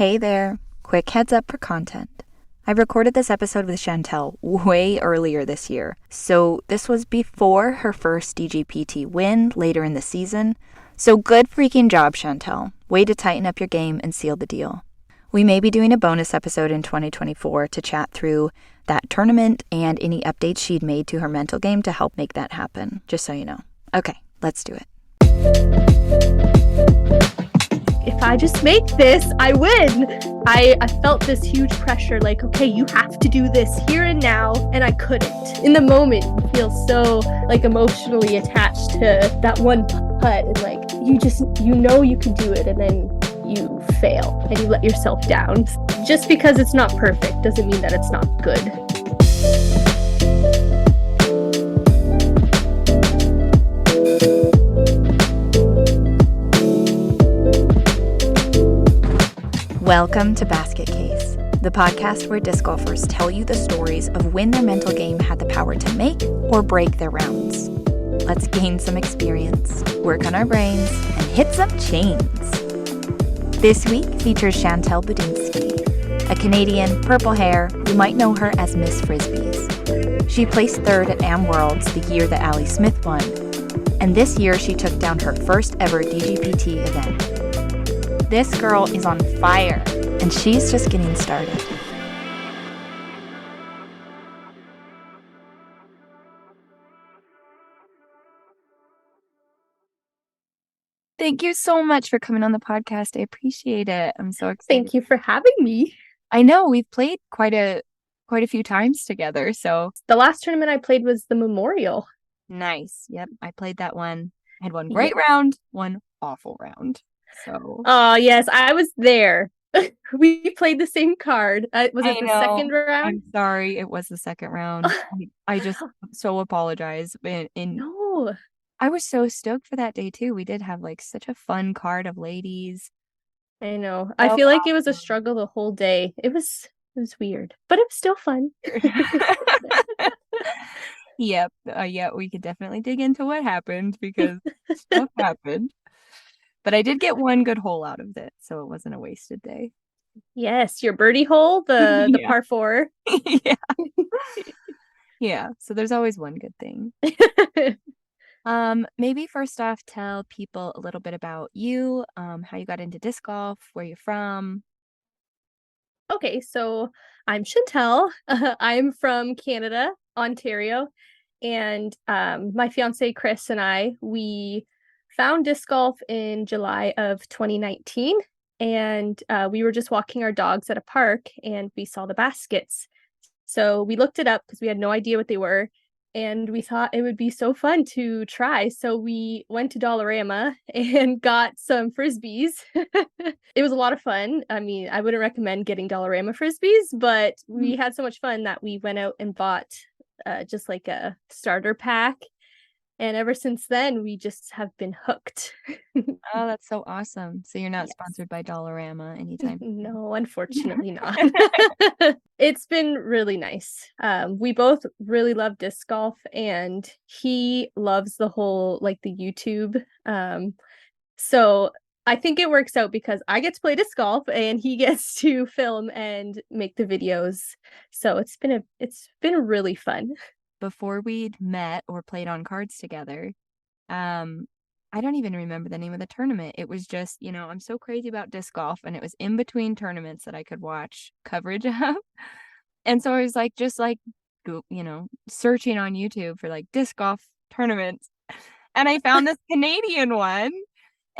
Hey there, quick heads up for content. I recorded this episode with Chantel way earlier this year, so this was before her first DGPT win later in the season. So good freaking job, Chantel. Way to tighten up your game and seal the deal. We may be doing a bonus episode in 2024 to chat through that tournament and any updates she'd made to her mental game to help make that happen, just so you know. Okay, let's do it. If I just make this, I win. I felt this huge pressure, like, okay, you have to do this here and now, and I couldn't. In the moment, you feel so like emotionally attached to that one putt, and like you know you can do it, and then you fail and you let yourself down. Just because it's not perfect doesn't mean that it's not good. Welcome to Basket Case, the podcast where disc golfers tell you the stories of when their mental game had the power to make or break their rounds. Let's gain some experience, work on our brains, and hit some chains. This week features Chantel Budinsky, a Canadian purple hair. You might know her as Miss Frisbees. She placed third at Am Worlds the year that Allie Smith won, and this year she took down her first ever DGPT event. This girl is on fire, and she's just getting started. Thank you so much for coming on the podcast. I appreciate it. I'm so excited. Thank you for having me. I know we've played quite a few times together, so The last tournament I played was the Memorial. nice. Yep, I played that one. I had one great round, one awful round. So oh yes, I was there. We played the same card. Was it the second round? I'm sorry, it was the second round. I just so apologize. No, I was so stoked for that day too. We did have like such a fun card of ladies. I know. I feel like it was a struggle the whole day. It was weird, but it was still fun. Yep. Yeah, we could definitely dig into what happened because stuff happened. But I did get one good hole out of it, so it wasn't a wasted day. Yes, your birdie hole, the Yeah. par 4. Yeah. Yeah, so there's always one good thing. Maybe first off, tell people a little bit about you, how you got into disc golf, where you're from. Okay, so I'm Chantel. I'm from Canada, Ontario, and my fiance Chris and we found disc golf in July of 2019, and we were just walking our dogs at a park, and we saw the baskets. So we looked it up because we had no idea what they were, and we thought it would be so fun to try. So we went to Dollarama and got some Frisbees. It was a lot of fun. I mean, I wouldn't recommend getting Dollarama Frisbees, but we had so much fun that we went out and bought just like a starter pack. And ever since then, we just have been hooked. Oh, that's so awesome. So you're not sponsored by Dollarama anytime? No, unfortunately not. It's been really nice. We both really love disc golf, and he loves the whole, like, the YouTube. So I think it works out because I get to play disc golf and he gets to film and make the videos. So it's been really fun. Before we'd met or played on cards together, I don't even remember the name of the tournament. It was just, I'm so crazy about disc golf, and it was in between tournaments that I could watch coverage of. And so I was like, just like, searching on YouTube for like disc golf tournaments. And I found this Canadian one.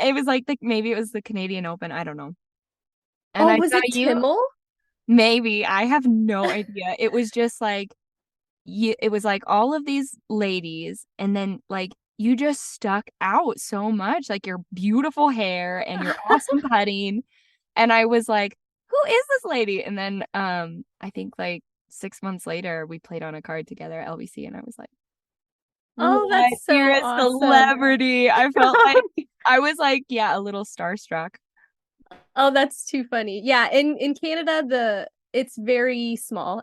It was like, maybe it was the Canadian Open. I don't know. And I was it Timmel? Maybe. I have no idea. It was just like, it was like all of these ladies, and then like you just stuck out so much, like your beautiful hair and your awesome putting. And I was like, who is this lady? And then I think like 6 months later we played on a card together at LBC, and I was like, oh, that's so you're a awesome. celebrity. I felt like I was like, yeah, a little starstruck. Oh, that's too funny. Yeah, in Canada it's very small.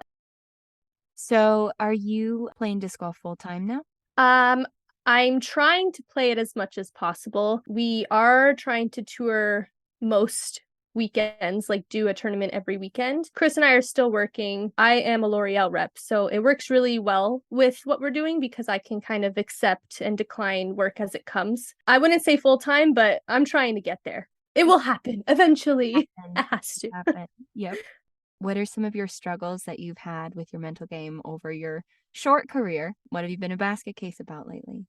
So are you playing disc golf full time now? I'm trying to play it as much as possible. We are trying to tour most weekends, like do a tournament every weekend. Chris and I are still working. I am a L'Oreal rep, so it works really well with what we're doing because I can kind of accept and decline work as it comes. I wouldn't say full time, but I'm trying to get there. It will happen eventually. It has to. Happen. Yep. What are some of your struggles that you've had with your mental game over your short career? What have you been a basket case about lately?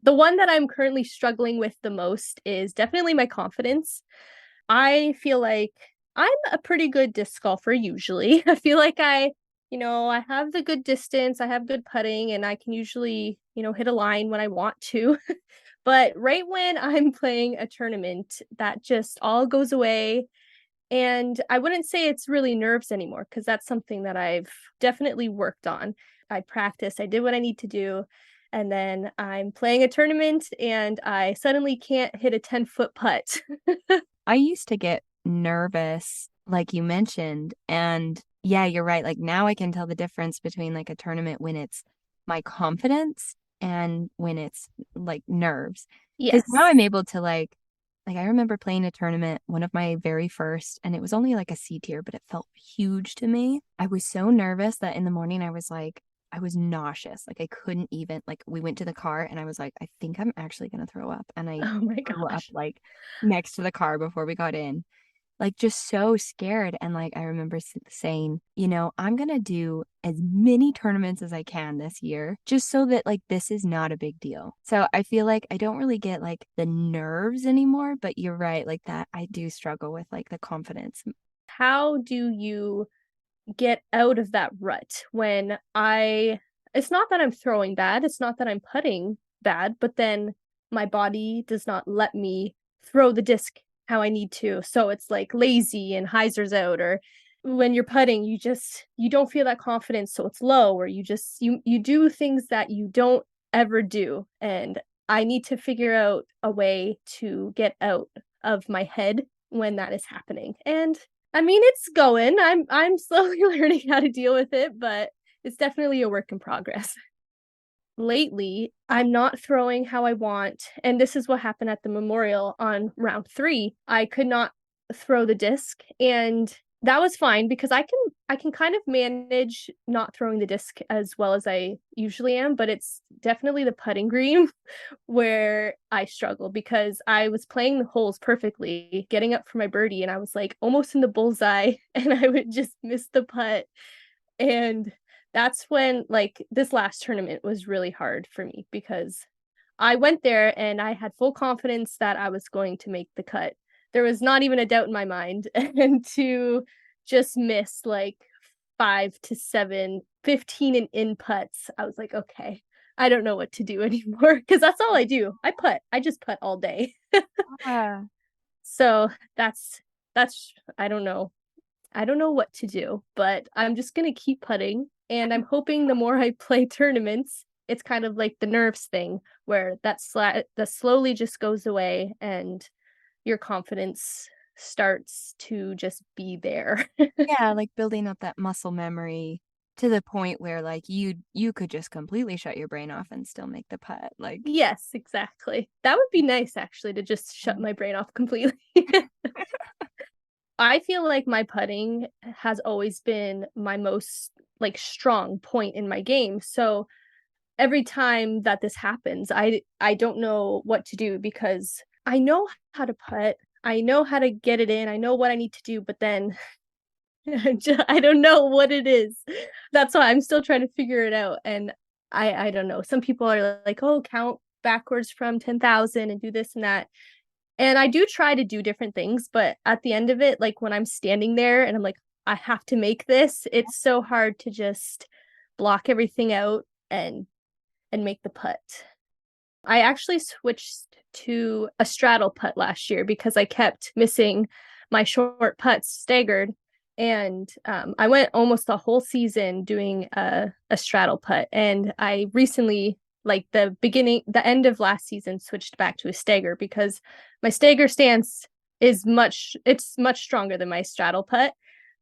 The one that I'm currently struggling with the most is definitely my confidence. I feel like I'm a pretty good disc golfer usually. I feel like I have the good distance, I have good putting, and I can usually, hit a line when I want to. But right when I'm playing a tournament, that just all goes away. And I wouldn't say it's really nerves anymore because that's something that I've definitely worked on. I practiced, I did what I need to do. And then I'm playing a tournament and I suddenly can't hit a 10-foot putt. I used to get nervous, like you mentioned. And yeah, you're right. Like now I can tell the difference between like a tournament when it's my confidence and when it's like nerves. Because Yes. now I'm able to like I remember playing a tournament, one of my very first, and it was only like a C tier, but it felt huge to me. I was so nervous that in the morning I was like, I was nauseous. Like I couldn't even, like we went to the car and I was like, I think I'm actually gonna throw up. And I Oh my threw up gosh. like next to the car before we got in, like just so scared. And like I remember saying, I'm gonna do as many tournaments as I can this year just so that like this is not a big deal. So I feel like I don't really get like the nerves anymore, but you're right, like that I do struggle with like the confidence. How do you get out of that rut when it's not that I'm throwing bad, it's not that I'm putting bad, but then my body does not let me throw the disc how I need to. So it's like lazy and hyzer's out, or when you're putting, you don't feel that confidence, so it's low, or you do things that you don't ever do. And I need to figure out a way to get out of my head when that is happening. And I mean, it's going. I'm slowly learning how to deal with it, but it's definitely a work in progress. Lately, I'm not throwing how I want, and this is what happened at the memorial on round 3. I could not throw the disc, and that was fine because I can kind of manage not throwing the disc as well as I usually am, but it's definitely the putting green where I struggle because I was playing the holes perfectly, getting up for my birdie, and I was like almost in the bullseye, and I would just miss the putt. And that's when, like, this last tournament was really hard for me because I went there and I had full confidence that I was going to make the cut. There was not even a doubt in my mind. And to just miss like 5 to 7, 15 and in putts, I was like, okay, I don't know what to do anymore because that's all I do. I just putt all day. Ah. So that's I don't know. I don't know what to do, but I'm just gonna keep putting. And I'm hoping the more I play tournaments, it's kind of like the nerves thing where that slowly just goes away and your confidence starts to just be there. Yeah, like building up that muscle memory to the point where like you could just completely shut your brain off and still make the putt. Like Yes, exactly. That would be nice actually to just shut my brain off completely. I feel like my putting has always been my most like strong point in my game. So every time that this happens, I don't know what to do because I know how to putt. I know how to get it in. I know what I need to do, but then I don't know what it is. That's why I'm still trying to figure it out. And I don't know. Some people are like, "Oh, count backwards from 10,000 and do this and that." And I do try to do different things, but at the end of it, like when I'm standing there and I'm like, I have to make this, it's so hard to just block everything out and make the putt. I actually switched to a straddle putt last year because I kept missing my short putts staggered. And I went almost the whole season doing a straddle putt. And I recently, like the end of last season, switched back to a stagger because my stagger stance it's much stronger than my straddle putt.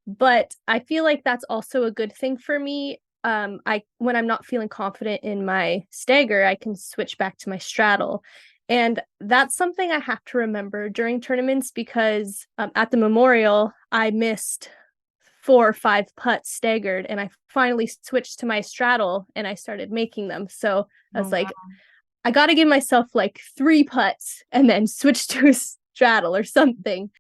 But I feel like that's also a good thing for me. I when I'm not feeling confident in my stagger, I can switch back to my straddle. And that's something I have to remember during tournaments because at the Memorial, I missed 4 or 5 putts staggered, and I finally switched to my straddle and I started making them. So I Oh, was wow. like, I got to give myself like 3 putts and then switch to a straddle or something.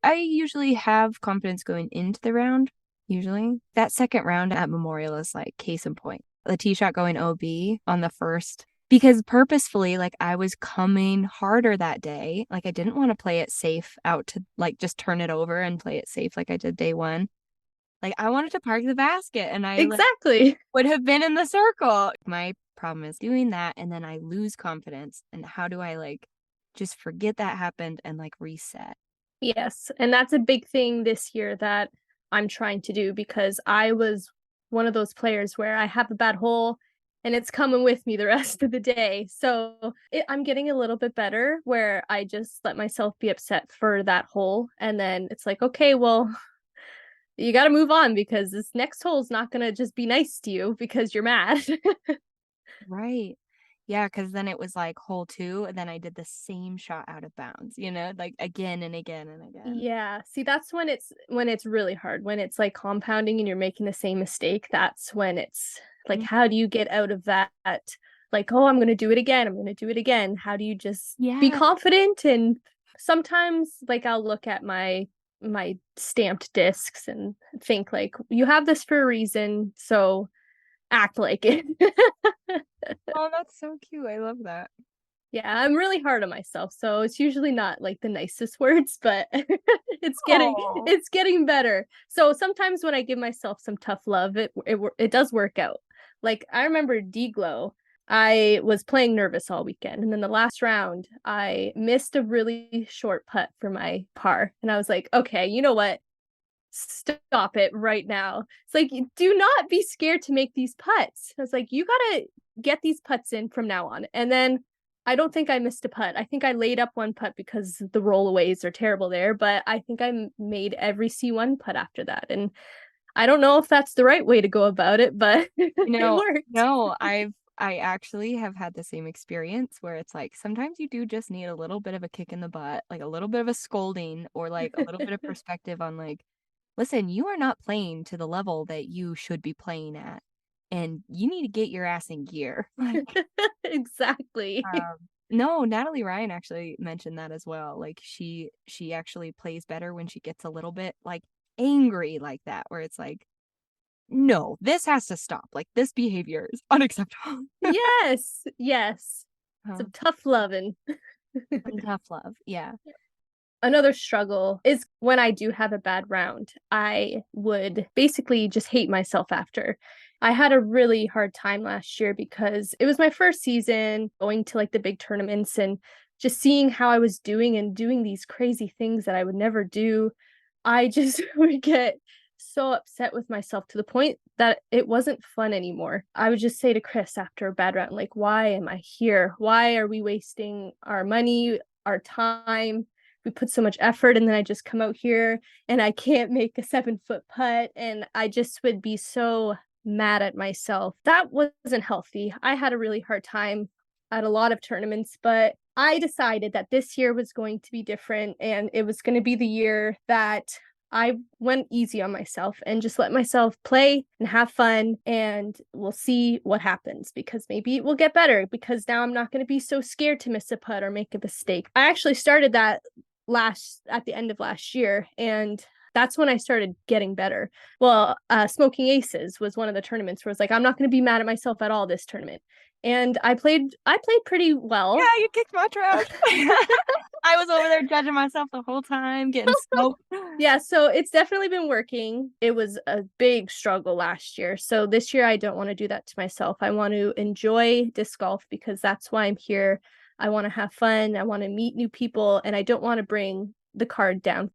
I usually have confidence going into the round, usually. That second round at Memorial is like case in point. The tee shot going OB on the first, because purposefully, like I was coming harder that day. Like I didn't want to play it safe out to like just turn it over and play it safe like I did day one. Like I wanted to park the basket and I like Exactly. would have been in the circle. My problem is doing that and then I lose confidence. And how do I like just forget that happened and like reset? Yes. And that's a big thing this year that I'm trying to do because I was one of those players where I have a bad hole and it's coming with me the rest of the day. So I'm getting a little bit better where I just let myself be upset for that hole. And then it's like, okay, well, you got to move on because this next hole is not going to just be nice to you because you're mad. Right. Yeah, because then it was like hole two, and then I did the same shot out of bounds, like again and again and again. Yeah. See, that's when it's really hard. When it's like compounding and you're making the same mistake, that's when it's like, Mm. how do you get out of that? Like, oh, I'm gonna do it again. I'm gonna do it again. How do you just be Yeah, confident? And sometimes like I'll look at my stamped discs and think like, you have this for a reason, so act like it. oh, that's so cute. I love that. Yeah, I'm really hard on myself, so it's usually not like the nicest words, but it's getting Oh, it's getting better. So sometimes when I give myself some tough love, it does work out. Like I remember D-Glow, I was playing nervous all weekend, and then the last round, I missed a really short putt for my par, and I was like, okay, you know what? Stop it right now. It's like, do not be scared to make these putts. I was like, you gotta get these putts in from now on. And then I don't think I missed a putt. I think I laid up one putt because the rollaways are terrible there, but I think I made every C1 putt after that. And I don't know if that's the right way to go about it, but it worked. no, I actually have had the same experience where it's like sometimes you do just need a little bit of a kick in the butt, like a little bit of a scolding or like a little bit of perspective on like, listen, you are not playing to the level that you should be playing at, and you need to get your ass in gear. Like, Exactly. no, Natalie Ryan actually mentioned that as well. Like she actually plays better when she gets a little bit like angry like that, where it's like, no, this has to stop. Like this behavior is unacceptable. Yes, yes. Uh, Some tough loving. and tough love. Yeah. Another struggle is when I do have a bad round, I would basically just hate myself after. I had a really hard time last year because it was my first season going to like the big tournaments and just seeing how I was doing and doing these crazy things that I would never do. I just would get so upset with myself to the point that it wasn't fun anymore. I would just say to Chris after a bad round, like, why am I here? Why are we wasting our money, our time? We put so much effort and then I just come out here and I can't make a 7 foot putt. And I just would be so mad at myself. That wasn't healthy. I had a really hard time at a lot of tournaments, but I decided that this year was going to be different and it was going to be the year that I went easy on myself and just let myself play and have fun, and we'll see what happens because maybe it will get better because now I'm not going to be so scared to miss a putt or make a mistake. I actually started that at the end of last year, and that's when I started getting better. Well, Smoking Aces was one of the tournaments where it's like, I'm not going to be mad at myself at all this tournament. And I played pretty well. Yeah, you kicked my trash. I was over there judging myself the whole time, getting smoked. Yeah, so it's definitely been working. It was a big struggle last year. So this year I don't want to do that to myself. I want to enjoy disc golf because that's why I'm here. I want to have fun. I want to meet new people and I don't want to bring the card down.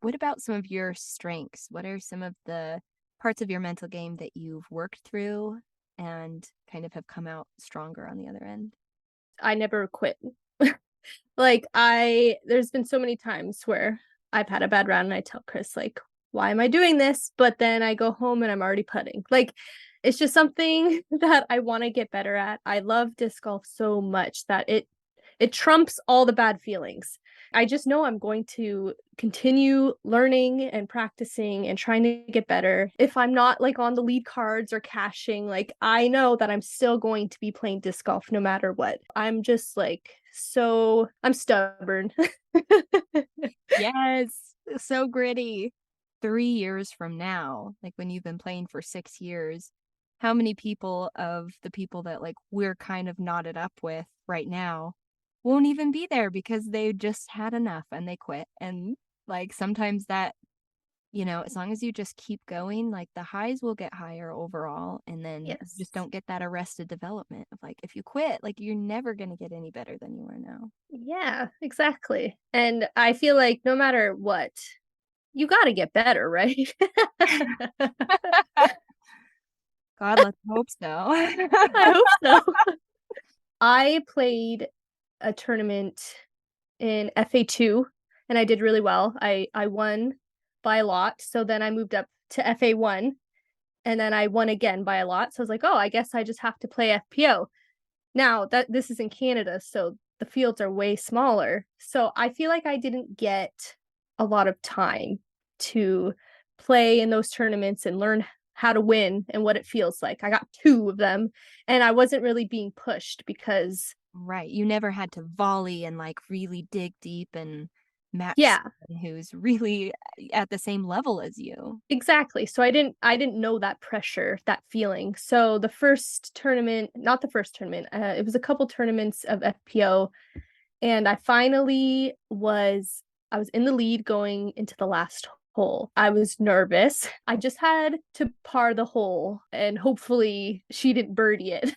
What about some of your strengths? What are some of the parts of your mental game that you've worked through and kind of have come out stronger on the other end? I never quit. Like there's been so many times where I've had a bad round and I tell Chris like, why am I doing this? But then I go home and I'm already putting. Like it's just something that I want to get better at. I love disc golf so much that it it trumps all the bad feelings. I just know I'm going to continue learning and practicing and trying to get better. If I'm not like on the lead cards or cashing, like I know that I'm still going to be playing disc golf no matter what. I'm just like I'm stubborn. Yes, so gritty. 3 years from now, like when you've been playing for 6 years, how many people of the people that like we're kind of knotted up with right now won't even be there because they just had enough and they quit. And like sometimes that, as long as you just keep going, like the highs will get higher overall, and then you Yes. just don't get that arrested development of like if you quit, like you're never going to get any better than you are now. Yeah, exactly. And I feel like no matter what, you got to get better, right? God, let's hope so. I hope so. I played a tournament in FA2 and I did really well. I won by a lot. So then I moved up to FA1 and then I won again by a lot. So I was like, "Oh, I guess I just have to play FPO." Now, that this is in Canada, so the fields are way smaller. So I feel like I didn't get a lot of time to play in those tournaments and learn how to win and what it feels like. I got two of them and I wasn't really being pushed because Right. You never had to volley and like really dig deep and match yeah, someone who's really at the same level as you. exactly. So I didn't know that pressure, that feeling. So the first tournament, not the first tournament, it was a couple tournaments of FPO and I was in the lead going into the last hole. I was nervous. I just had to par the hole and hopefully she didn't birdie it.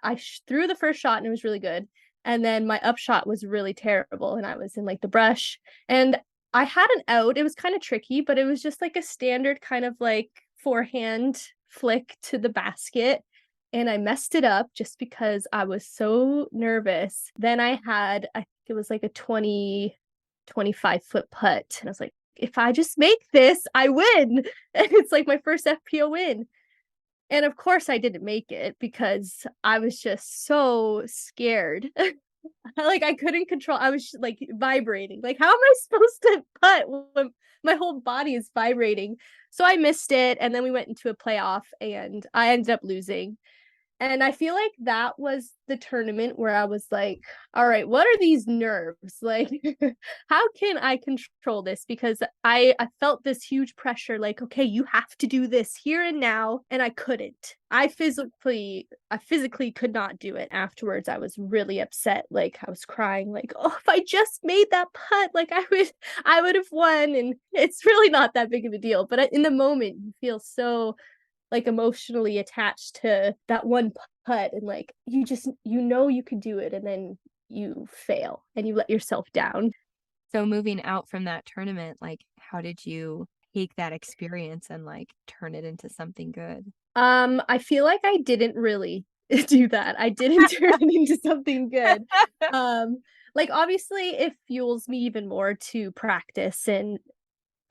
I threw the first shot and it was really good. And then my upshot was really terrible and I was in like the brush and I had an out. It was kind of tricky, but it was just like a standard kind of like forehand flick to the basket and I messed it up just because I was so nervous. Then I think it was like a 25-foot putt. And I was like, if I just make this, I win. And it's like my first FPO win. And of course I didn't make it because I was just so scared. Like I couldn't control. I was like vibrating. Like how am I supposed to putt when my whole body is vibrating? So I missed it and then we went into a playoff and I ended up losing. And I feel like that was the tournament where I was like, all right, what are these nerves? Like, how can I control this? Because I felt this huge pressure, like, okay, you have to do this here and now. And I couldn't. I physically could not do it. Afterwards, I was really upset. Like I was crying, like, oh, if I just made that putt, like I would have won. And it's really not that big of a deal. But in the moment, you feel so like emotionally attached to that one putt and like you could do it and then you fail and you let yourself down. So moving out from that tournament, like how did you take that experience and like turn it into something good? I feel like I didn't really do that. I didn't turn it into something good. Like obviously it fuels me even more to practice and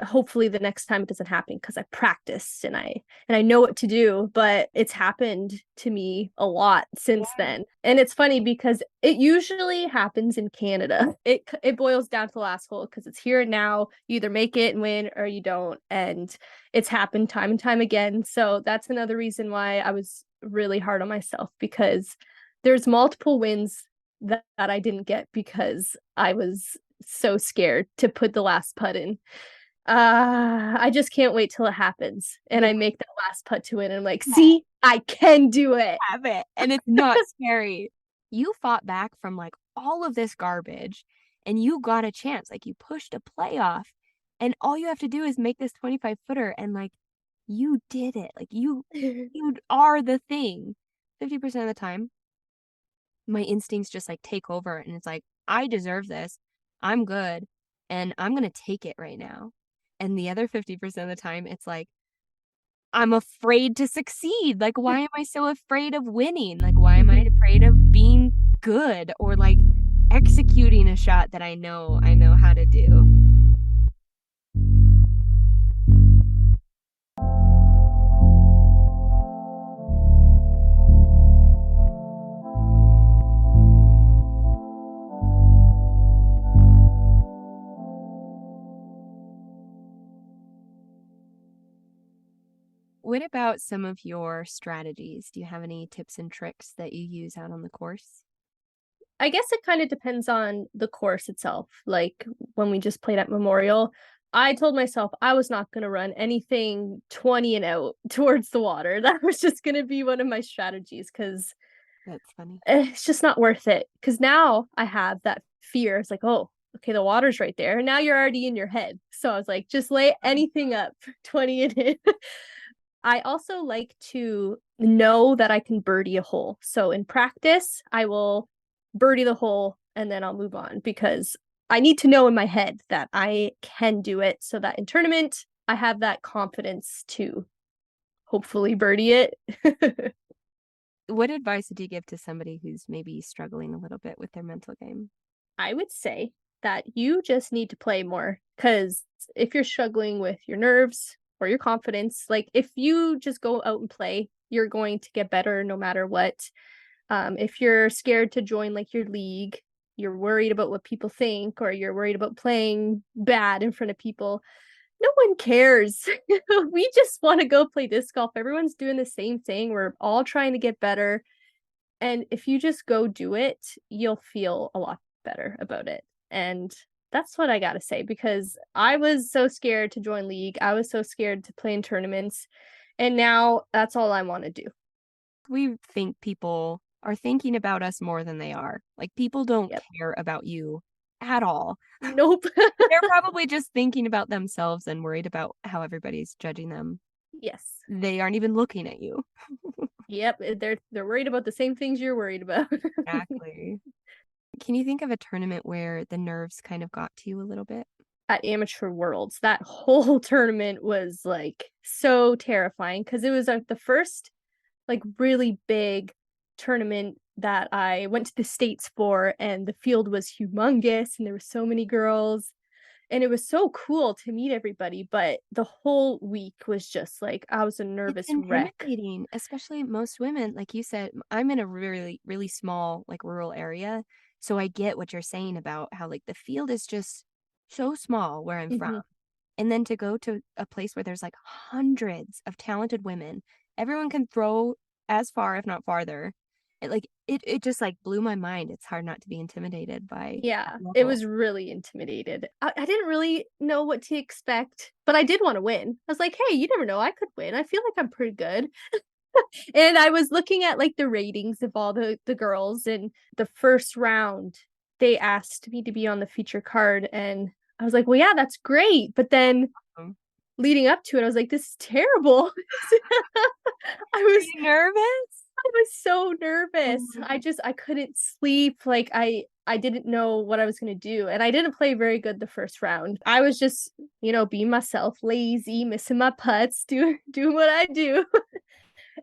hopefully the next time it doesn't happen because I practiced and I know what to do, but it's happened to me a lot since then. And it's funny because it usually happens in Canada. It boils down to the last hole because it's here and now. You either make it and win or you don't. And it's happened time and time again. So that's another reason why I was really hard on myself because there's multiple wins that I didn't get because I was so scared to put the last putt in. I just can't wait till it happens and Yeah. I make that last putt to win and I'm like, see, I can do it. Have it. And it's not scary. You fought back from like all of this garbage and you got a chance. Like you pushed a playoff and all you have to do is make this 25 footer and like you did it. Like you are the thing. 50% of the time, my instincts just like take over and it's like, I deserve this. I'm good and I'm going to take it right now. And the other 50% of the time, it's like, I'm afraid to succeed. Like, why am I so afraid of winning? Like, why am I afraid of being good or like executing a shot that I know how to do? What about some of your strategies? Do you have any tips and tricks that you use out on the course? I guess it kind of depends on the course itself. Like when we just played at Memorial, I told myself I was not going to run anything 20 and out towards the water. That was just going to be one of my strategies because That's funny. it's just not worth it. Because now I have that fear. It's like, oh, okay, the water's right there. And now you're already in your head. So I was like, just lay anything up 20 and in. I also like to know that I can birdie a hole. So in practice, I will birdie the hole and then I'll move on because I need to know in my head that I can do it so that in tournament, I have that confidence to hopefully birdie it. What advice would you give to somebody who's maybe struggling a little bit with their mental game? I would say that you just need to play more because if you're struggling with your nerves or your confidence, like if you just go out and play, you're going to get better no matter what. If you're scared to join like your league, you're worried about what people think, or you're worried about playing bad in front of people, no one cares. We just want to go play disc golf. Everyone's doing the same thing. We're all trying to get better. And if you just go do it, you'll feel a lot better about it. And that's what I got to say because I was so scared to join league. I was so scared to play in tournaments. And now that's all I want to do. We think people are thinking about us more than they are. Like people don't Yep. care about you at all. Nope. They're probably just thinking about themselves and worried about how everybody's judging them. Yes. They aren't even looking at you. Yep. They're worried about the same things you're worried about. Exactly. Can you think of a tournament where the nerves kind of got to you a little bit? At Amateur Worlds, that whole tournament was like so terrifying because it was the first like really big tournament that I went to the States for, and the field was humongous and there were so many girls and it was so cool to meet everybody, but the whole week was just like I was a nervous It's wreck. intimidating, especially most women. Like you said, I'm in a really, really small, like rural area. So I get what you're saying about how like the field is just so small where I'm from. And then to go to a place where there's like hundreds of talented women, everyone can throw as far, if not farther. It just like blew my mind. It's hard not to be intimidated by Yeah, that it level. was really intimidated. I didn't really know what to expect, but I did want to win. I was like, hey, you never know, I could win. I feel like I'm pretty good. And I was looking at like the ratings of all the girls, and the first round they asked me to be on the feature card, and I was like, well, yeah, that's great. But then Um, leading up to it, I was like, this is terrible. I Were was you nervous? I was so nervous. Mhm. I couldn't sleep. Like I didn't know what I was going to do, and I didn't play very good the first round. I was just, being myself, lazy, missing my putts, doing what I do.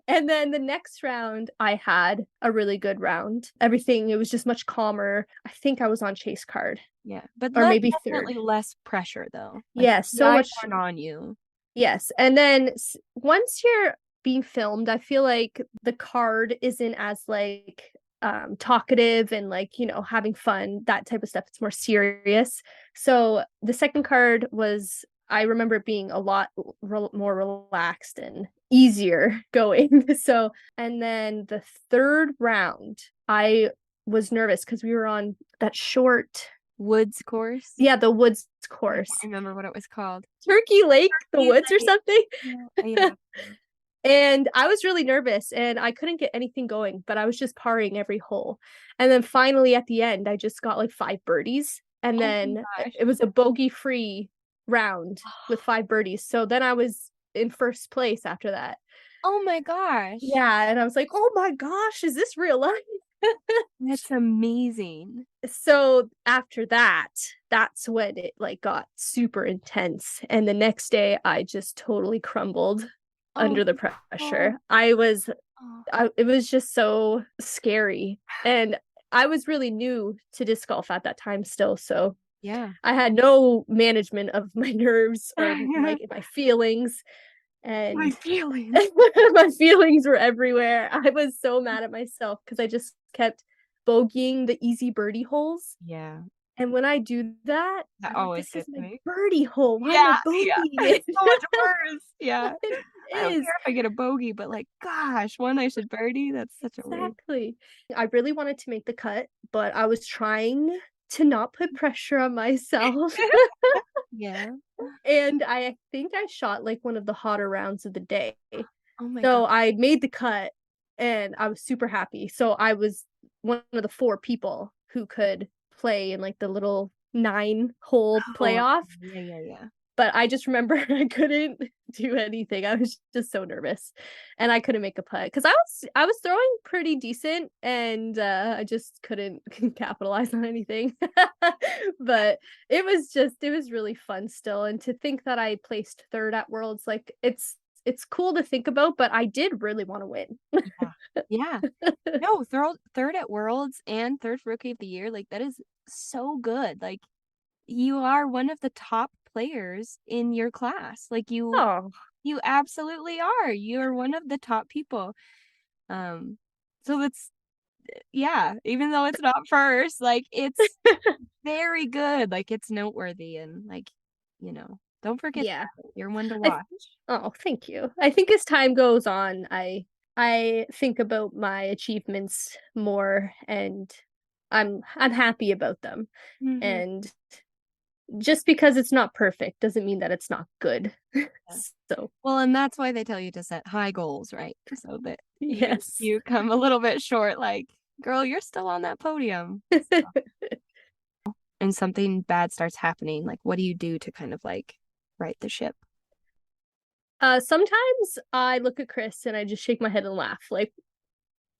And then the next round, I had a really good round. Everything, it was just much calmer. I think I was on chase card Yeah, but or maybe third. definitely less pressure though. Like Yeah, the so eyes much. aren't on you. Yes. And then once you're being filmed, I feel like the card isn't as like talkative and like, having fun, that type of stuff. It's more serious. So the second card was, I remember it being a lot more relaxed and easier going. So, and then the third round, I was nervous because we were on that short, Woods course. yeah, the woods I course. can't remember what it was called. Turkey Lake, the Turkey woods or Lake. something. Yeah. And I was really nervous and I couldn't get anything going, but I was just parring every hole. And then finally at the end, I just got like 5 birdies. And Oh then my gosh. it was a bogey free round with 5 birdies. So then I was in first place after that. Oh my gosh. Yeah. And I was like, oh my gosh, is this real life? That's amazing. So after that, that's when it like got super intense. And the next day I just totally crumbled Oh, under the pressure. It was just so scary. And I was really new to disc golf at that time still. So yeah. I had no management of my nerves or my feelings. And My feelings. my feelings were everywhere. I was so mad at myself because I just kept bogeying the easy birdie holes. Yeah. And when I do that, That I'm like, always this is gets my me. birdie hole. Why am I Yeah. bogeying It's it? so much worse. Yeah. I don't is. care if I get a bogey, but like, gosh, one I should birdie. That's such a waste. Exactly. I really wanted to make the cut, but I was trying to not put pressure on myself. Yeah. And I think I shot like one of the hotter rounds of the day. Oh my So god. I made the cut and I was super happy. So I was one of the 4 people who could play in like the little 9-hole Oh, playoff. yeah. But I just remember I couldn't do anything. I was just so nervous and I couldn't make a putt because I was throwing pretty decent and I just couldn't capitalize on anything. But it was really fun still. And to think that I placed 3rd at Worlds, like it's cool to think about, but I did really want to win. Yeah. No, third at Worlds and third for Rookie of the Year. Like, that is so good. Like, you are one of the top players in your class. Like, you absolutely are. You're one of the top people. So that's, yeah, even though it's not first, like, it's very good. Like, it's noteworthy and like, don't forget Yeah. that. You're one to watch. Oh, thank you. I think as time goes on, I think about my achievements more and I'm happy about them. Mhm. And just because it's not perfect doesn't mean that it's not good. So, Well, and that's why they tell you to set high goals, right? So that yes. you come a little bit short, like, girl, you're still on that podium. And something bad starts happening, like, what do you do to kind of like right the ship? Sometimes I look at Chris and I just shake my head and laugh, like,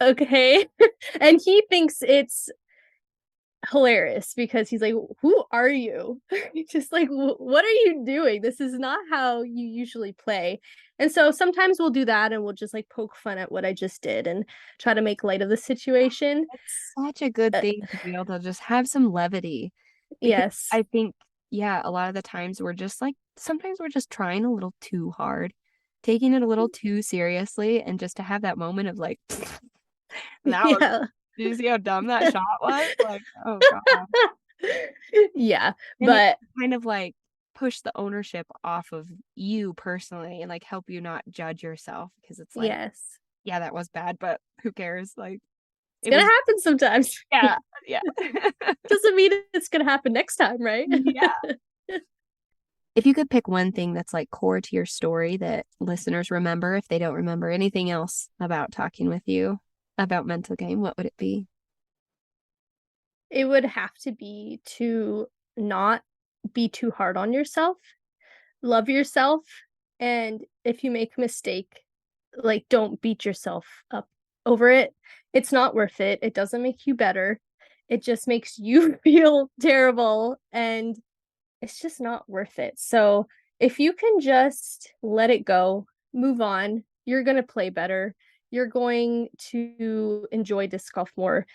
okay. And he thinks it's hilarious because he's like, who are you? Just like, what are you doing? This is not how you usually play. And so sometimes we'll do that and we'll just like poke fun at what I just did and try to make light of the situation. It's such a good thing to be able to just have some levity. Yes. I think, yeah, a lot of the times sometimes we're just trying a little too hard, taking it a little too seriously, and just to have that moment of like, did you see how dumb that shot was? Like, oh god. Yeah, and but kind of like push the ownership off of you personally and like help you not judge yourself, because it's like, yes, yeah, that was bad, but who cares? Like, it's gonna happen sometimes. Yeah. Doesn't mean it's gonna happen next time, right? Yeah. If you could pick one thing that's like core to your story that listeners remember, if they don't remember anything else about talking with you about mental game, what would it be? It would have to be to not be too hard on yourself, love yourself, and if you make a mistake, like, don't beat yourself up over it. It's not worth it. It doesn't make you better. It just makes you feel terrible, and it's just not worth it. So if you can just let it go, move on, you're going to play better. You're going to enjoy disc golf more.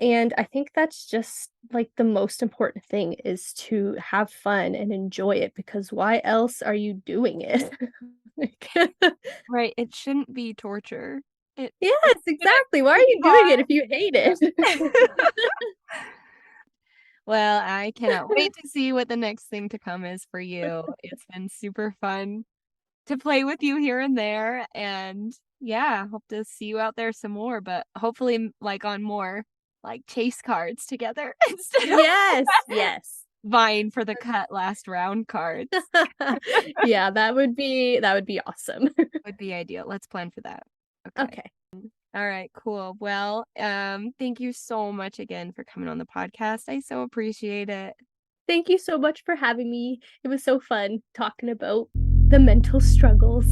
And I think that's just like the most important thing, is to have fun and enjoy it, because why else are you doing it? Right. It shouldn't be torture. Yes, exactly. Why are you doing it if you hate it? Well, I cannot wait to see what the next thing to come is for you. It's been super fun to play with you here and there. And yeah, hope to see you out there some more, but hopefully like on more like chase cards together instead of Yes. vying for the cut last round cards. Yeah, that would be awesome. Would be ideal. Let's plan for that. Okay. All right, cool. Well, thank you so much again for coming on the podcast. I so appreciate it. Thank you so much for having me. It was so fun talking about the mental struggles.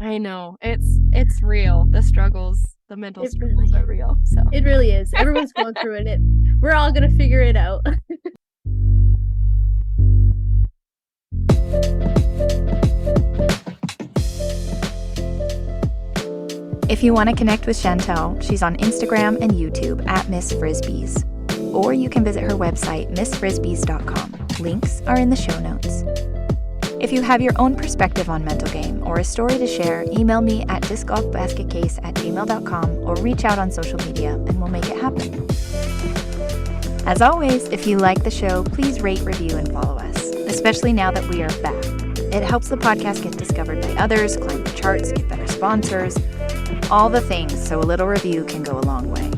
I know. It's real. The struggles, the mental struggles are real. So it really is. Everyone's going through it. We're all gonna figure it out. If you want to connect with Chantel, she's on Instagram and YouTube at Miss Frisbees. Or you can visit her website, missfrisbees.com. Links are in the show notes. If you have your own perspective on mental game or a story to share, email me at discgolfbasketcase@gmail.com or reach out on social media and we'll make it happen. As always, if you like the show, please rate, review, and follow us, especially now that we are back. It helps the podcast get discovered by others, climb the charts, get better sponsors, all the things so a little review can go a long way.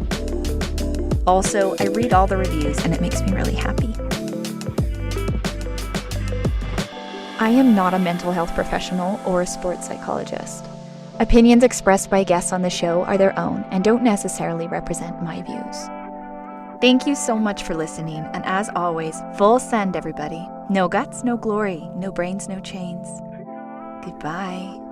Also, I read all the reviews and it makes me really happy. I am not a mental health professional or a sports psychologist. Opinions expressed by guests on the show are their own and don't necessarily represent my views. Thank you so much for listening, and as always, full send everybody. No guts, no glory, no brains, no chains. Goodbye.